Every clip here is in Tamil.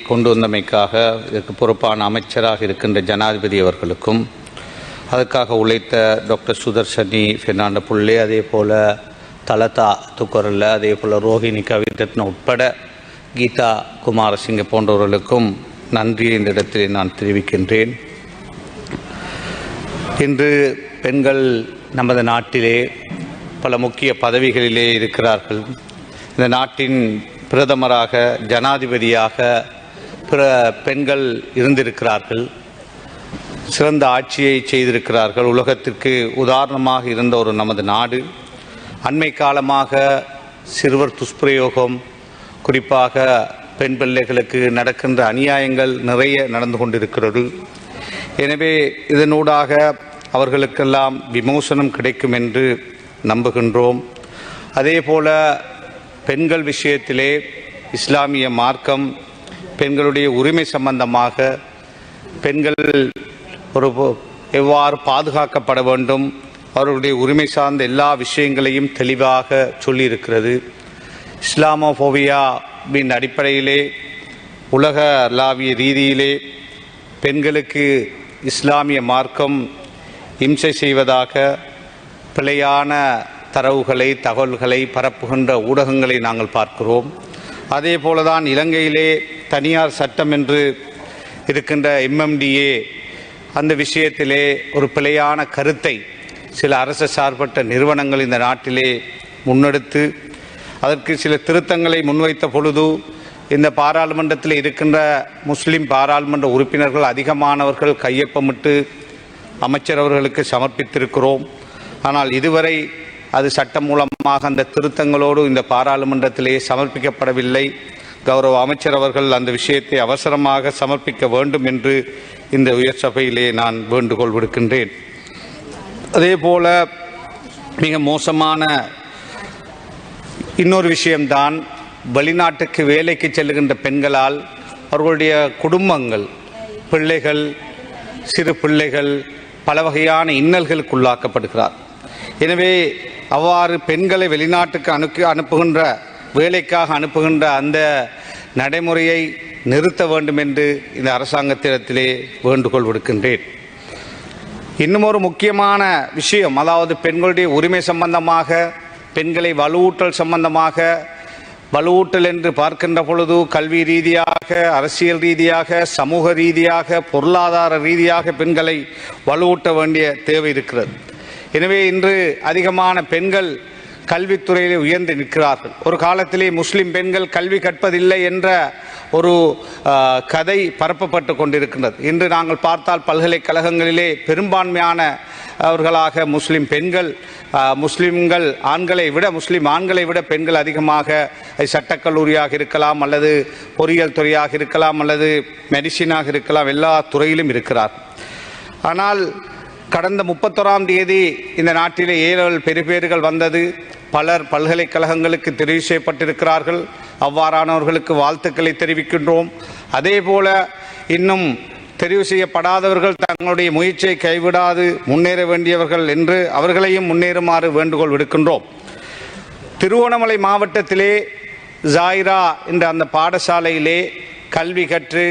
கொண்டு வந்தமைக்காக இதற்கு பொறுப்பான அமைச்சராக இருக்கின்ற ஜனாதிபதி அவர்களுக்கும், அதற்காக உழைத்த டாக்டர் சுதர்ஷனி பெர்னாண்டோ புள்ளே, அதே போல் தலதா துக்கரல்ல, அதே போல் ரோஹிணி கவிரத்ன உட்பட கீதா குமாரசிங்க போன்றவர்களுக்கும் நன்றியை இந்த இடத்திலே நான் தெரிவிக்கின்றேன். இன்று பெண்கள் நமது நாட்டிலே பல முக்கிய பதவிகளிலே இருக்கிறார்கள். இந்த நாட்டின் பிரதமராக, ஜனாதிபதியாக பெண்கள் இருந்திருக்கிறார்கள். சிறந்த ஆட்சியை செய்திருக்கிறார்கள். உலகத்திற்கு உதாரணமாக இருந்த ஒரு நமது நாடு அண்மை காலமாக சிறுவர் துஷ்பிரயோகம், குறிப்பாக பெண் பிள்ளைகளுக்கு நடக்கின்ற அநியாயங்கள் நிறைய நடந்து கொண்டிருக்கிறது. எனவே இதனூடாக அவர்களுக்கெல்லாம் விமோசனம் கிடைக்கும் என்று நம்புகின்றோம். அதே போல பெண்கள் விஷயத்திலே இஸ்லாமிய மார்க்கம் பெண்களுடைய உரிமை சம்பந்தமாக பெண்கள் எவ்வாறு பாதுகாக்கப்பட வேண்டும், அவர்களுடைய உரிமை சார்ந்த எல்லா விஷயங்களையும் தெளிவாக சொல்லியிருக்கிறது. இஸ்லாமோபோபியாவின் அடிப்படையிலே உலகளாவிய ரீதியிலே பெண்களுக்கு இஸ்லாமிய மார்க்கம் இம்சை செய்வதாக பிழையான தரவுகளை, தகவல்களை பரப்புகின்ற ஊடகங்களை நாங்கள் பார்க்கிறோம். அதே போலதான் இலங்கையிலே தனியார் சட்டம் என்று இருக்கின்ற MMDA அந்த விஷயத்திலே ஒரு பிழையான கருத்தை சில அரசு சார்பற்ற நிறுவனங்கள் இந்த நாட்டிலே முன்னெடுத்து அதற்கு சில திருத்தங்களை முன்வைத்த பொழுது இந்த பாராளுமன்றத்தில் இருக்கின்ற முஸ்லிம் பாராளுமன்ற உறுப்பினர்கள் அதிகமானவர்கள் கையொப்பமிட்டு அமைச்சர் அவர்களுக்கு சமர்ப்பித்திருக்கிறோம். ஆனால் இதுவரை அது சட்டம் மூலமாக அந்த திருத்தங்களோடு இந்த பாராளுமன்றத்திலே சமர்ப்பிக்கப்படவில்லை. கௌரவ அமைச்சர் அவர்கள் அந்த விஷயத்தை அவசரமாக சமர்ப்பிக்க வேண்டும் என்று இந்த உயர் சபையிலே நான் வேண்டுகோள் விடுக்கின்றேன். அதே போல மிக மோசமான இன்னொரு விஷயம்தான், வெளிநாட்டுக்கு வேலைக்கு செல்லுகின்ற பெண்களால் அவர்களுடைய குடும்பங்கள், பிள்ளைகள், சிறு பிள்ளைகள் பல வகையான இன்னல்களுக்குள்ளாக்கப்படுகிறார். எனவே அவ்வாறு பெண்களை வெளிநாட்டுக்கு அனுப்புகின்ற, வேலைக்காக அனுப்புகின்ற அந்த நடைமுறையை நிறுத்த வேண்டும் என்று இந்த அரசாங்கத்திடத்திலே வேண்டுகோள் விடுக்கின்றேன். இன்னும் ஒரு முக்கியமான விஷயம், அதாவது பெண்களுடைய உரிமை சம்பந்தமாக, பெண்களை வலுவூட்டல் சம்பந்தமாக, வலுவூட்டல் என்று பார்க்கின்ற பொழுது கல்வி ரீதியாக, அரசியல் ரீதியாக, சமூக ரீதியாக, பொருளாதார ரீதியாக பெண்களை வலுவூட்ட வேண்டிய தேவை இருக்கிறது. எனவே இன்று அதிகமான பெண்கள் கல்வித்துறையிலே உயர்ந்து நிற்கிறார்கள். ஒரு காலத்திலே முஸ்லிம் பெண்கள் கல்வி கற்பதில்லை என்ற ஒரு கதை பரப்பப்பட்டு கொண்டிருக்கின்றது. இன்று நாங்கள் பார்த்தால் பல்கலைக்கழகங்களிலே பெரும்பான்மையான அவர்களாக முஸ்லிம் பெண்கள், முஸ்லிம்கள் ஆண்களை விட, முஸ்லிம் ஆண்களை விட பெண்கள் அதிகமாக சட்டக்கல்லூரியாக இருக்கலாம், அல்லது பொறியியல் துறையாக இருக்கலாம், அல்லது மெடிசினாக இருக்கலாம், எல்லா துறையிலும் இருக்கிறார். ஆனால் கடந்த 31ஆம் தேதி இந்த நாட்டிலே ஏழு பெறுபேறுகள் வந்தது. பலர் பல்கலைக்கழகங்களுக்கு தெரிவு செய்யப்பட்டிருக்கிறார்கள். அவ்வாறானவர்களுக்கு வாழ்த்துக்களை தெரிவிக்கின்றோம். அதே போல இன்னும் தெரிவு செய்யப்படாதவர்கள் தங்களுடைய முயற்சியை கைவிடாது முன்னேற வேண்டியவர்கள் என்று அவர்களையும் முன்னேறுமாறு வேண்டுகோள் விடுக்கின்றோம். திருகோணமலை மாவட்டத்திலே ஜாயிரா என்ற அந்த பாடசாலையிலே கல்வி கற்று,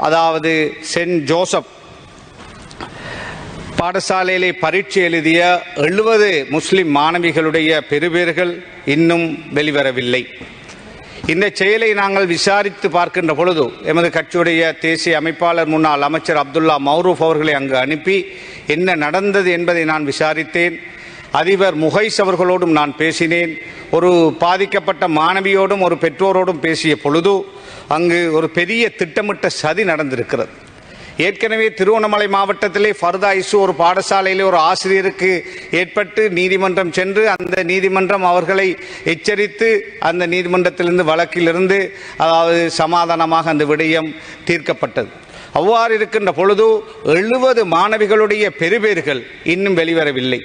அதாவது சென்ட் ஜோசப் பாடசாலையிலே பரீட்சை எழுதிய 70 முஸ்லிம் மாணவிகளுடைய பெறுபேறுகள் இன்னும் வெளிவரவில்லை. இந்த செயலை நாங்கள் விசாரித்து பார்க்கின்ற பொழுது எமது கட்சியுடைய தேசிய அமைப்பாளர், முன்னாள் அமைச்சர் அப்துல்லா மௌரூப் அவர்களை அங்கு அனுப்பி என்ன நடந்தது என்பதை நான் விசாரித்தேன். அதிபர் முகைஸ் அவர்களோடும் நான் பேசினேன். ஒரு பாதிக்கப்பட்ட மாணவியோடும் ஒரு பெற்றோரோடும் பேசிய பொழுது அங்கு ஒரு பெரிய திட்டமிட்ட சதி நடந்திருக்கிறது. ஏற்கனவே திருவண்ணாமலை மாவட்டத்திலே ஃபர்தா இசு ஒரு பாடசாலையிலே ஒரு ஆசிரியருக்கு ஏற்பட்டு நீதிமன்றம் சென்று அந்த நீதிமன்றம் அவர்களை எச்சரித்து அந்த நீதிமன்றத்திலிருந்து வழக்கிலிருந்து, அதாவது சமாதானமாக அந்த விடயம் தீர்க்கப்பட்டது. அவ்வாறு இருக்கின்ற பொழுது 70 மாணவிகளுடைய பெறுபேறுகள் இன்னும் வெளிவரவில்லை.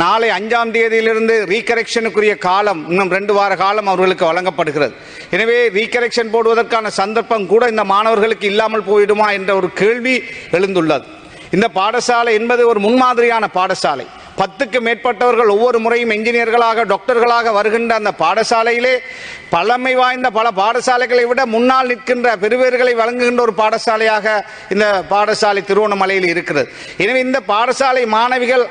நாளை 5ஆம் தேதியிலிருந்து ரீகரெக்ஷனுக்குரிய காலம், இன்னும் 2 வார காலம் அவர்களுக்கு வழங்கப்படுகிறது. எனவே ரீகரெக்ஷன் போடுவதற்கான சந்தர்ப்பம் கூட இந்த மாணவர்களுக்கு இல்லாமல் போயிடுமா என்ற ஒரு கேள்வி எழுந்துள்ளது. இந்த பாடசாலை என்பது ஒரு முன்மாதிரியான பாடசாலை. 10க்கு மேற்பட்டவர்கள் ஒவ்வொரு முறையும் என்ஜினியர்களாக டாக்டர்களாக வருகின்ற அந்த பாடசாலையிலே பழமை வாய்ந்த பல பாடசாலைகளை விட முன்னால் நிற்கின்ற பெறுபேறுகளை வழங்குகின்ற ஒரு பாடசாலையாக இந்த பாடசாலை திருவோணமலையில் இருக்கிறது. எனவே இந்த பாடசாலை மாணவிகள்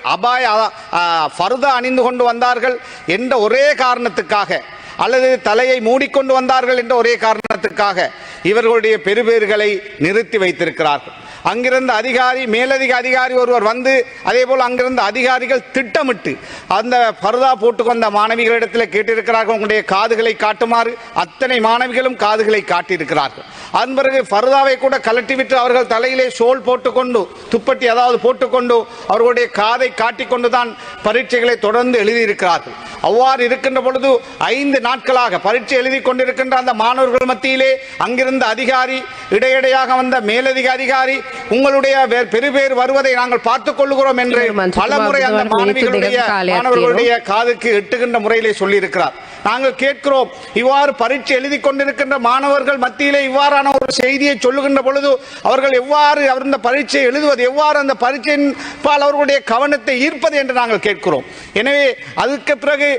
ஃபர்தா அணிந்து கொண்டு வந்தார்கள் என்ற ஒரே காரணத்துக்காக, அல்லது தலையை மூடிக்கொண்டு வந்தார்கள் என்ற ஒரே காரணத்துக்காக இவர்களுடைய பெறுபேறுகளை நிறுத்தி வைத்திருக்கிறார்கள். அங்கிருந்த அதிகாரி, மேலதிக அதிகாரி ஒருவர் வந்து, அதே போல் அங்கிருந்த அதிகாரிகள் திட்டமிட்டு அந்த பர்தா போட்டுக் வந்த மாணவிகளிடத்தில் கேட்டிருக்கிறார்கள், உங்களுடைய காதுகளை காட்டுமாறு. அத்தனை மாணவிகளும் காதுகளை காட்டியிருக்கிறார்கள். அதன் பிறகு பர்தாவை கூட கலட்டிவிட்டு அவர்கள் தலையிலே ஷோல் போட்டுக்கொண்டு, துப்பட்டி அதாவது போட்டுக்கொண்டு அவர்களுடைய காதை காட்டிக்கொண்டு தான் பரீட்சைகளை தொடர்ந்து எழுதியிருக்கிறார்கள். அவ்வாறு இருக்கின்ற பொழுது 5 நாட்களாக பரீட்சை எழுதி கொண்டிருக்கின்ற அந்த மாணவர்கள் மத்தியிலே அங்கிருந்த அதிகாரி, இடையிடையாக வந்த மேலதிக அதிகாரி, உங்களுடைய பெறுபேறு வருவதை நாங்கள் பார்த்துக் கொள்ளுகிறோம் என்று பலமுறை அந்த மாணவர்களுடைய காதுக்கு எட்டுகின்ற முறையிலே சொல்லியிருக்கிறார். நாங்கள் கேட்கிறோம், இவ்வாறு பரீட்சை எழுதி கொண்டிருக்கின்ற மாணவர்கள் மத்தியிலே இவ்வாறான ஒரு செய்தியை சொல்லுகின்ற பொழுது அவர்கள் எவ்வாறு அந்த பரீட்சை எழுதுவது, எவ்வாறு அந்த பரீட்சையின் பால் அவர்களுடைய கவனத்தை ஈர்ப்பது என்று நாங்கள் கேட்கிறோம். எனவே அதுக்கு பிறகு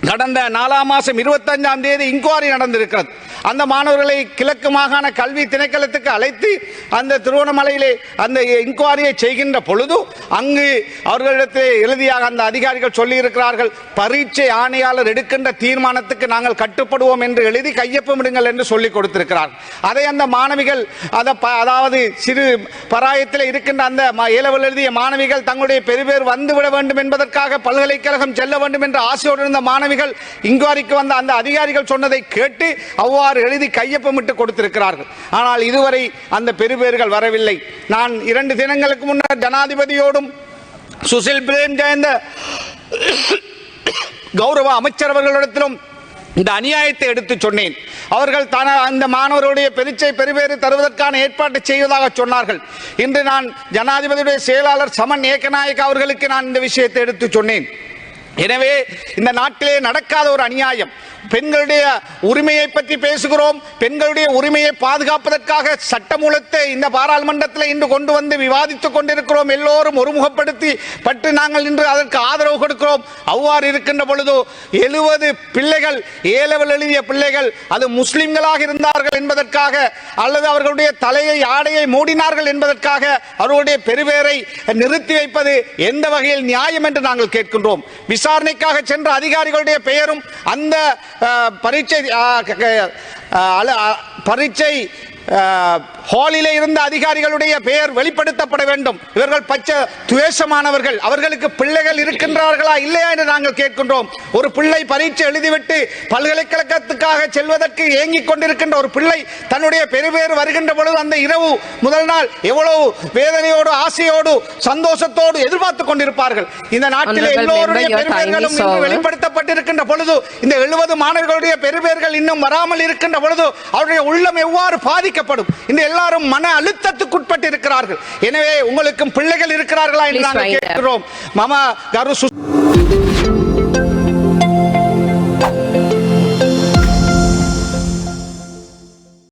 கடந்த 4ஆம் மாதம் 25ஆம் தேதி இன்குவாரி நடந்திருக்கிறது. அந்த மாணவர்களை கிழக்கு மாகாண கல்வி திணைக்களத்துக்கு அழைத்து அந்த திருவோணமலையிலே அந்த இன்குவாரியை செய்கின்ற பொழுது அங்கு அவர்களிடத்தில் எழுதியாக அந்த அதிகாரிகள் சொல்லியிருக்கிறார்கள், பரீட்சை ஆணையாளர் எடுக்கின்ற தீர்மானத்துக்கு நாங்கள் கட்டுப்படுவோம் என்று எழுதி கையொப்பமிடுங்கள் என்று சொல்லிக் கொடுத்திருக்கிறார்கள். அதை அந்த மாணவிகள், அதாவது சிறு பராயத்தில் இருக்கின்ற அந்த ஏலவல் எழுதிய மாணவிகள் தங்களுடைய பெறுபேறு வந்துவிட வேண்டும் என்பதற்காக பல்கலைக்கழகம் செல்ல வேண்டும் என்ற ஆசையோடு இருந்த மாணவிகள் இன்குவாரிக்கு வந்த அந்த அதிகாரிகள் சொன்னதை கேட்டு அவ்வாறு எழுதி கையொப்பமிட்டு கொடுத்திருக்கிறார்கள். ஆனால் இதுவரை அந்த பெறுபேறுகள் வரவில்லை. நான் 2 தினங்களுக்கு முன்னர் ஜனாதிபதியோடும் சுசில் பிரேம் ஜெயந்த கௌரவ அமைச்சர் அவர்களிடத்திலும் இந்த அநியாயத்தை எடுத்து சொன்னேன். அவர்கள் அந்த மாணவருடைய பரீட்சை பெறுபேறு தருவதற்கான ஏற்பாட்டை செய்வதாக சொன்னார்கள். இன்று நான் ஜனாதிபதியுடைய செயலாளர் சமன் ஏகநாயக் அவர்களுக்கு நான் இந்த விஷயத்தை எடுத்து சொன்னேன். எனவே இந்த நாட்டிலே நடக்காத ஒரு அநியாயம். பெண்களுடைய உரிமையை பற்றி பேசுகிறோம். பெண்களுடைய உரிமையை பாதுகாப்பதற்காக சட்டமூலத்தை இந்த பாராளுமன்றத்தில் இன்று கொண்டு வந்து விவாதித்துக் கொண்டிருக்கிறோம். எல்லோரும் ஒருமுகப்படுத்தி பட்டு நாங்கள் இன்று அதற்கு ஆதரவு கொடுக்கிறோம். அவ்வாறு இருக்கின்ற பொழுது 70 பிள்ளைகள், ஏலவல் எழுதிய பிள்ளைகள், அது முஸ்லிம்களாக இருந்தார்கள் என்பதற்காக, அல்லது அவர்களுடைய தலையை ஆடையை மூடினார்கள் என்பதற்காக அவர்களுடைய பெறுபேறை நிறுத்தி வைப்பது எந்த வகையில் நியாயம் என்று நாங்கள் கேட்கின்றோம். விசாரணைக்காக சென்ற அதிகாரிகளுடைய பெயரும் அந்த பரீட்சை ஹாலிலே இருந்த அதிகாரிகளுடைய பெயர் வெளிப்படுத்தப்பட வேண்டும். இவர்கள் பச்சை துவேஷமானவர்கள். அவர்களுக்கு பிள்ளைகள் இருக்கின்றார்களா இல்லையா என்று நாங்கள் கேட்கின்றோம். ஒரு பிள்ளை பரீட்சை எழுதிவிட்டு பல்கலைக்கழகத்துக்காக செல்வதற்கு ஏங்கிக் கொண்டிருக்கின்ற ஒரு பிள்ளை தன்னுடைய பெறுபேறு வருகின்ற பொழுது அந்த இரவு முதல் நாள் எவ்வளவு வேதனையோடு, ஆசையோடு, சந்தோஷத்தோடு எதிர்பார்த்துக் கொண்டிருப்பார்கள். இந்த நாட்டில் எல்லோருடைய பெறுபேறுகளும் வெளிப்படுத்தப்பட்டிருக்கின்ற பொழுது இந்த 70 மாணவர்களுடைய பெறுபேறுகள் இன்னும் வராமல் இருக்கின்ற பொழுது அவருடைய உள்ளம் எவ்வாறு பாதிக்கப்படும்? இந்த எல்லாரும் மன அழுத்தத்துக்குட்பட்டு இருக்கிறார்கள். எனவே உங்களுக்கும் பிள்ளைகள் இருக்கிறார்களா என்று நாங்கள் கேட்கிறோம். மாமா கரு